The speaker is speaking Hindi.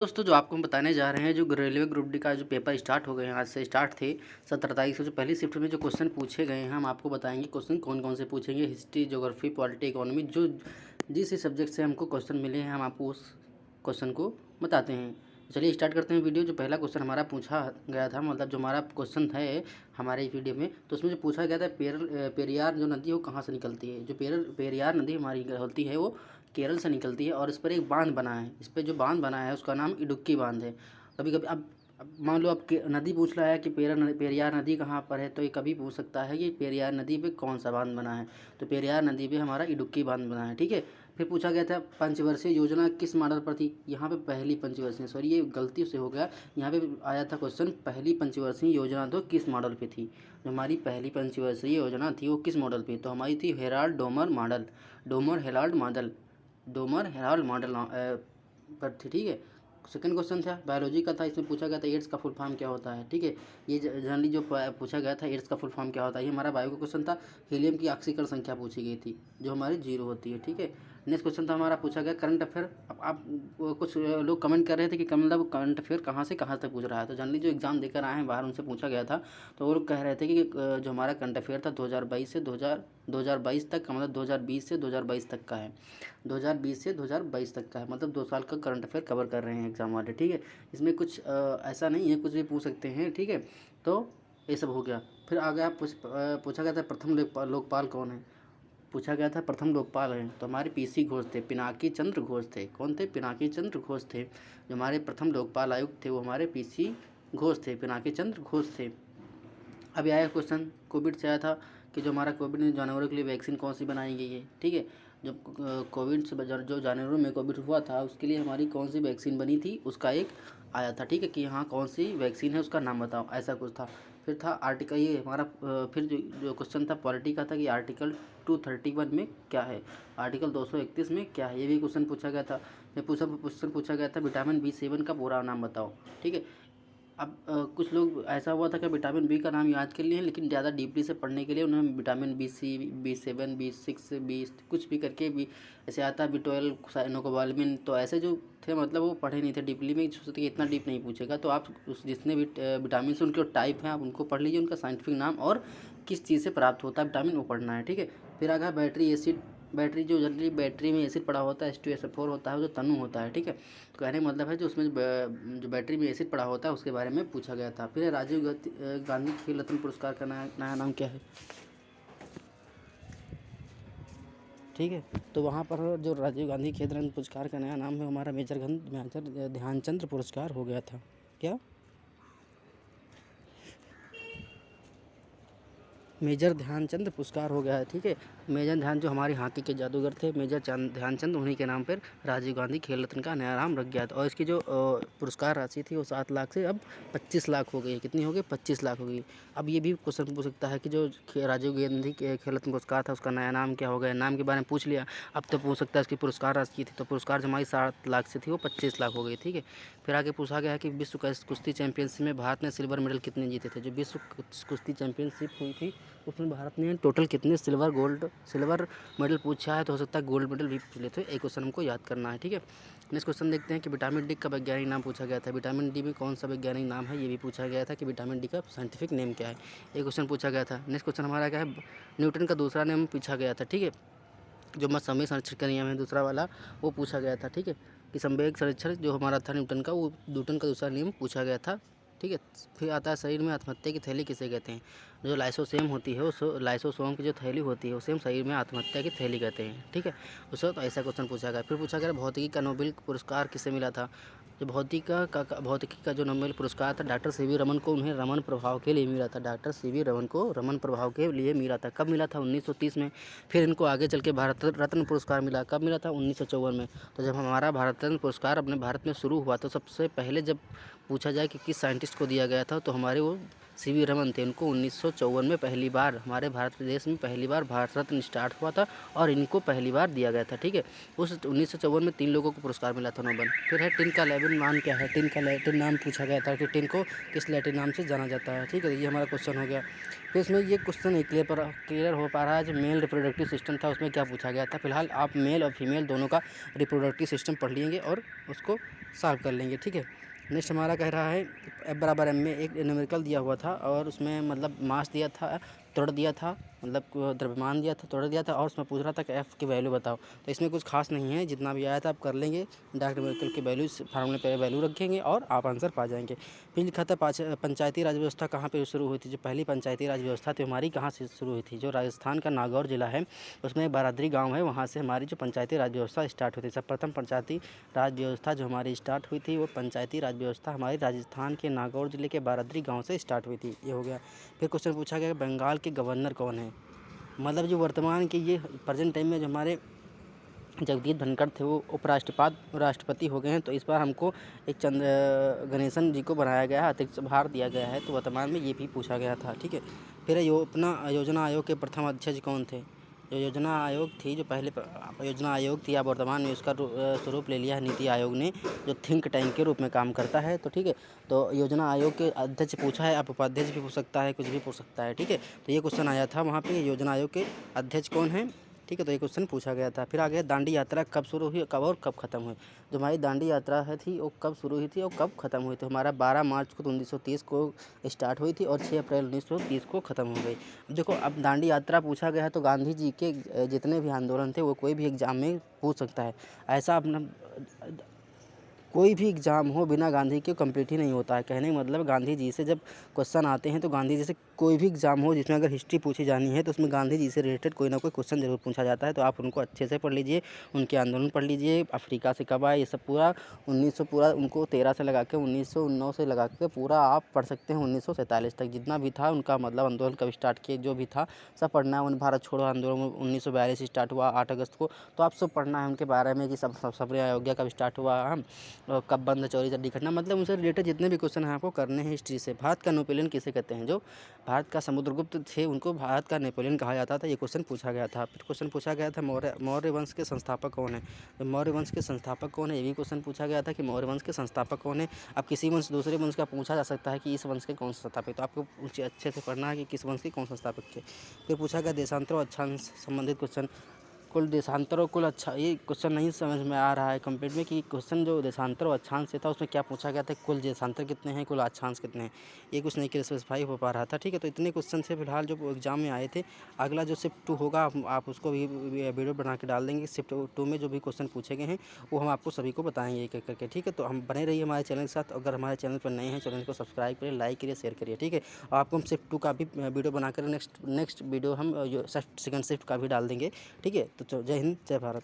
दोस्तों, जो आपको हम बताने जा रहे हैं, जो रेलवे ग्रुप डी का जो पेपर स्टार्ट हो गए हैं, आज से स्टार्ट थे 17 तारीख से। जो पहली शिफ्ट में जो क्वेश्चन पूछे गए हैं, हम आपको बताएंगे क्वेश्चन कौन कौन से पूछेंगे। हिस्ट्री, ज्योग्राफी, पॉलिटी, इकोनॉमी, जो जिस सब्जेक्ट से हमको क्वेश्चन मिले हैं, हम आपको उस क्वेश्चन को बताते हैं। चलिए स्टार्ट करते हैं वीडियो। जो पहला क्वेश्चन हमारा पूछा गया था, मतलब जो हमारा क्वेश्चन है हमारे वीडियो में, तो उसमें जो पूछा गया था पेरियार जो नदी है वो कहाँ से निकलती है। जो पेरियार नदी हमारी होती है वो केरल से निकलती है, और इस पर एक बांध बना है। इस पर जो बांध बना है उसका नाम इडुक्की बांध है। कभी कभी अब मान लो अब नदी पूछ रहा है कि पेरियार नदी कहाँ पर है, तो ये कभी पूछ सकता है कि पेरियार नदी पे कौन सा बांध बना है। तो पेरियार नदी पे हमारा इडुक्की बांध बना है, ठीक है। फिर पूछा गया था पंचवर्षीय योजना किस मॉडल पर थी। यहाँ पे पहली पंचवर्षीय, सॉरी ये गलती से हो गया, यहाँ पे आया था क्वेश्चन पहली पंचवर्षीय योजना तो किस मॉडल पे थी। जो हमारी पहली पंचवर्षीय योजना थी वो किस मॉडल पे, तो हमारी थी Herald Domar model. Domar Herald model, Domar Herald model पर थी, ठीक है। सेकंड क्वेश्चन था बायोलॉजी का था। इसमें पूछा गया था एड्स का फुल फॉर्म क्या होता है, ठीक है। ये जनरली जो पूछा गया था एड्स का फुल फॉर्म क्या होता है, ये हमारा बायो का क्वेश्चन था। हीलियम की ऑक्सीकरण संख्या पूछी गई थी, जो हमारी 0 होती है, ठीक है। नेक्स्ट क्वेश्चन था हमारा पूछा गया करंट अफेयर। अब आप कुछ लोग कमेंट कर रहे थे कि मतलब करंट अफेयर कहाँ से कहाँ तक पूछ रहा है। तो जनरली जो एग्जाम देकर आए हैं बाहर, उनसे पूछा गया था, तो वो लोग कह रहे थे कि जो हमारा करंट अफेयर था 2022 से 2022 तक का, मतलब 2020 से 2022 तक का है। 2020 से 2022 तक का है, मतलब 2 साल का करंट अफेयर कवर कर रहे हैं एग्जाम वाले, ठीक है। इसमें कुछ ऐसा नहीं है, कुछ भी पूछ सकते हैं, ठीक है। तो ये सब हो गया। फिर आ गया पूछा गया था प्रथम लोकपाल कौन है। पूछा गया था प्रथम लोकपाल हैं, तो हमारे पीसी घोष थे, पिनाकी चंद्र घोष थे। कौन थे, पिनाकी चंद्र घोष थे। जो हमारे प्रथम लोकपाल आयुक्त थे वो हमारे पीसी घोष थे, पिनाकी चंद्र घोष थे। अभी आया क्वेश्चन कोविड से आया था कि जो हमारा कोविड में जानवरों के लिए वैक्सीन कौन सी बनाई गई है, ठीक है। जो कोविड से जो जानवरों में कोविड हुआ था उसके लिए हमारी कौन सी वैक्सीन बनी थी, उसका एक आया था, ठीक है, कि हाँ कौन सी वैक्सीन है उसका नाम बताओ, ऐसा कुछ था। फिर था आर्टिकल, ये हमारा फिर जो क्वेश्चन था पॉलिटी का था कि आर्टिकल 231 में क्या है, आर्टिकल 231 में क्या है, ये भी क्वेश्चन पूछा गया था। क्वेश्चन पूछा गया था विटामिन B7 का पूरा नाम बताओ, ठीक है। अब कुछ लोग ऐसा हुआ था कि विटामिन बी का नाम याद कर लिए हैं, लेकिन ज़्यादा डीपली से पढ़ने के लिए उन्होंने विटामिन B7 B6 बी कुछ भी करके भी ऐसे आता, B12 साइनोकोबालमिन, तो ऐसे जो थे मतलब वो पढ़े नहीं थे डीपली में, सोचते कि इतना डीप नहीं पूछेगा। तो आप उस जितने भी विटामिन से उनके टाइप हैं आप उनको पढ़ लीजिए, उनका साइंटिफिक नाम और किस चीज़ से प्राप्त होता है विटामिन वो पढ़ना है, ठीक है। फिर आ गया बैटरी एसिड। बैटरी, जो जनरली बैटरी में एसिड पड़ा होता है H2SO4 होता है, जो तनु होता है, ठीक है। तो कहने का मतलब है जो उसमें जो बैटरी में एसिड पड़ा होता है उसके बारे में पूछा गया था। फिर राजीव गांधी खेल रत्न पुरस्कार का नया नाम क्या है, ठीक है। तो वहाँ पर जो राजीव गांधी खेल रत्न पुरस्कार का नया नाम है हमारा मेजर ध्यानचंद पुरस्कार हो गया था। क्या, मेजर ध्यानचंद पुरस्कार हो गया है, ठीक है। मेजर ध्यान जो हमारे हॉकी के जादूगर थे, ध्यानचंद, उन्हीं के नाम पर राजीव गांधी खेल रत्न का नया नाम रख गया था। और इसकी जो पुरस्कार राशि थी वो 7 लाख से अब 25 लाख हो गई। कितनी हो गई, 25 लाख हो गई। अब ये भी क्वेश्चन पूछ सकता है कि जो राजीव गांधी के खेल रत्न पुरस्कार था उसका नया नाम क्या हो गया। नाम के बारे में पूछ लिया, अब तो पूछ सकता है इसकी पुरस्कार राशि थी, तो पुरस्कार जो हमारी 7 लाख से थी वो 25 लाख हो गई, ठीक है। फिर आगे पूछा गया है कि विश्व कुश्ती चैंपियनशिप में भारत ने सिल्वर मेडल कितने जीते थे। जो विश्व कुश्ती चैंपियनशिप हुई थी उसमें भारत ने टोटल कितने सिल्वर मेडल पूछा है, तो हो सकता है गोल्ड मेडल भी पूछ लेते। एक क्वेश्चन हमको याद करना है, ठीक है। नेक्स्ट क्वेश्चन देखते हैं कि विटामिन डी का वैज्ञानिक नाम पूछा गया था। विटामिन डी में कौन सा वैज्ञानिक नाम है, ये भी पूछा गया था कि विटामिन डी का साइंटिफिक नेम क्या है, एक क्वेश्चन पूछा गया था। नेक्स्ट क्वेश्चन हमारा क्या है, न्यूटन का दूसरा नेम पूछा गया था, ठीक है। जो मैं समय संरक्षण का नियम है दूसरा वाला वो पूछा गया था, ठीक है, कि संवेग संरक्षण जो हमारा था न्यूटन का, वो न्यूटन का दूसरा नियम पूछा गया था, ठीक है। फिर आता है शरीर में आत्महत्या की थैली किसे कहते हैं। जो लाइसोसोम होती है उस लाइसोसोम की जो थैली होती है उसे हम शरीर में आत्महत्या की थैली कहते हैं, ठीक है। उससे तो ऐसा क्वेश्चन पूछा गया। फिर पूछा गया भौतिकी का नोबेल पुरस्कार किसे मिला था। जो भौतिकी का जो नोबेल पुरस्कार था डॉक्टर सीवी रमन को, उन्हें रमन प्रभाव के लिए मिला था। डॉक्टर सीवी रमन को रमन प्रभाव के लिए मिला था। कब मिला था, 1930 में। फिर इनको आगे चल के भारत रत्न पुरस्कार मिला, कब मिला था, 1954 में। तो जब हमारा भारत रत्न पुरस्कार अपने भारत में शुरू हुआ तो सबसे पहले जब पूछा जाए कि किस साइंटिस्ट को दिया गया था, तो हमारे वो सीवी रमन थे। उनको 1954 में पहली बार हमारे भारत देश में पहली बार भारत रत्न स्टार्ट हुआ था और इनको पहली बार दिया गया था, ठीक है। उस 1954 में 3 लोगों को पुरस्कार मिला था नोबेल। फिर है टिन का लैटिन नाम क्या है। टिन का लैटिन नाम पूछा गया था कि टिन को किस लैटिन नाम से जाना जाता है, ठीक है। ये हमारा क्वेश्चन हो गया। फिर इसमें ये क्वेश्चन नहीं क्लियर हो पा रहा है, जो मेल रिप्रोडक्टिव सिस्टम था उसमें क्या पूछा गया था। फिलहाल आप मेल और फीमेल दोनों का रिप्रोडक्टिव सिस्टम पढ़ लेंगे और उसको सॉल्व कर लेंगे। ठीक है, नेक्स्ट हमारा कह रहा है F बराबर M में एक न्यूमेरिकल दिया हुआ था और उसमें मतलब मास दिया था, त्वरण दिया था, मतलब द्रव्यमान दिया था, त्वरण दिया था और उसमें पूछ रहा था कि F की वैल्यू बताओ। तो इसमें कुछ खास नहीं है, जितना भी आया था आप कर लेंगे। डायरेक्ट न्यूमेरिकल की वैल्यू फार्मूले पे वैल्यू रखेंगे और आप आंसर पा जाएंगे। फिर लिखा था पंचायती राज व्यवस्था कहाँ पे शुरू हुई थी। जो पहली पंचायती राज व्यवस्था थी हमारी कहाँ से शुरू हुई थी, जो राजस्थान का नागौर जिला है उसमें बारादरी गाँव है, वहाँ से हमारी जो पंचायती राज व्यवस्था स्टार्ट हुई थी। सर्वप्रथम पंचायती राज व्यवस्था जो हमारी स्टार्ट हुई थी वो पंचायती राज व्यवस्था हमारी राजस्थान के नागौर जिले के बारादरी गांव से स्टार्ट हुई थी। ये हो गया। फिर क्वेश्चन पूछा गया बंगाल के गवर्नर कौन है। मतलब जो वर्तमान के ये प्रेजेंट टाइम में जो हमारे जगदीप धनखड़ थे वो राष्ट्रपति हो गए हैं। तो इस बार हमको एक गणेशन जी को बनाया गया है, अतिरिक्त भार दिया गया है। तो वर्तमान में ये भी पूछा गया था। ठीक है, फिर अपना योजना आयोग के प्रथम अध्यक्ष कौन थे। जो योजना आयोग थी, जो पहले योजना आयोग थी, अब वर्तमान में उसका स्वरूप ले लिया है नीति आयोग ने, जो थिंक टैंक के रूप में काम करता है। तो ठीक है, तो योजना आयोग के अध्यक्ष पूछा है, आप उपाध्यक्ष भी पूछ सकता है, कुछ भी पूछ सकता है। ठीक है, तो ये क्वेश्चन आया था वहाँ पे, योजना आयोग के अध्यक्ष कौन है। ठीक है, तो ये क्वेश्चन पूछा गया था। फिर आगे दांडी यात्रा कब शुरू हुई, कब और कब खत्म हुई। जो हमारी दांडी यात्रा है थी वो कब शुरू हुई थी और कब खत्म हुई थी। हमारा 12 मार्च को 1930 को स्टार्ट हुई थी और 6 अप्रैल 1930 को ख़त्म हो गई। अब देखो, अब दांडी यात्रा पूछा गया है तो गांधी जी के जितने भी आंदोलन थे वो कोई भी एग्जाम में पूछ सकता है। ऐसा अपना कोई भी एग्ज़ाम हो बिना गांधी के कंप्लीट ही नहीं होता है। कहने का मतलब गांधी जी से जब क्वेश्चन आते हैं तो गांधी जी से कोई भी एग्ज़ाम हो जिसमें अगर हिस्ट्री पूछी जानी है तो उसमें गांधी जी से रिलेटेड कोई ना कोई क्वेश्चन ज़रूर पूछा जाता है। तो आप उनको अच्छे से पढ़ लीजिए, उनके आंदोलन पढ़ लीजिए, अफ्रीका से कब आए, ये सब पूरा 1900 पूरा उनको 13 से लगा के 1909 से लगा के पूरा आप पढ़ सकते हैं 1947 तक जितना भी था उनका मतलब आंदोलन कब स्टार्ट किए जो भी था सब पढ़ना है। भारत छोड़ो आंदोलन 1942 स्टार्ट हुआ 8 अगस्त को, तो आप सब पढ़ना है उनके बारे में कि सब सबने अयोध्या कब स्टार्ट हुआ, हम कब बंद चौरी चड्डी घटना, मतलब उनसे रिलेटेड जितने भी क्वेश्चन हैं आपको करने हैं हिस्ट्री से। भारत का नेपोलियन किसे कहते हैं। जो भारत का समुद्रगुप्त थे उनको भारत का नेपोलियन कहा जाता था। ये क्वेश्चन पूछा गया था। फिर क्वेश्चन पूछा गया था मौर्य वंश के संस्थापक कौन है। तो मौर्य वंश के संस्थापक कौन है ये भी क्वेश्चन पूछा गया था कि मौर्य वंश के संस्थापक कौन है। अब किसी वंश दूसरे वंश का पूछा जा सकता है कि इस वंश के कौन संस्थापक, तो आपको अच्छे से पढ़ना है कि किस वंश के कौन संस्थापक थे। फिर पूछा गया देशांतर और अक्षांश संबंधित क्वेश्चन। कुल देशांतर और कुल अच्छा, ये क्वेश्चन नहीं समझ में आ रहा है कंप्लीट में कि क्वेश्चन जो देशांतर और अक्षांश से था उसमें क्या पूछा गया था, कुल देशांतर कितने हैं, कुल अक्षांश कितने हैं, ये कुछ नहीं स्पेसिफाई हो पा रहा था। ठीक है, तो इतने क्वेश्चन से फिलहाल जो एग्जाम में आए थे। अगला जो शिफ्ट 2 होगा आप उसको भी वीडियो बना के डाल देंगे। शिफ्ट 2 में जो भी क्वेश्चन पूछे गए हैं वो हम आपको सभी को बताएंगे एक एक करके। ठीक है, तो हम बने रहिए हमारे चैनल के साथ। अगर हमारे चैनल पर नए हैं चैनल को सब्सक्राइब करिए, लाइक करिए, शेयर करिए। ठीक है, और आपको हम शिफ्ट 2 का भी वीडियो बनाकर नेक्स्ट वीडियो हम सेकंड शिफ्ट का भी डाल देंगे। ठीक है, तो जय हिंद, जय भारत।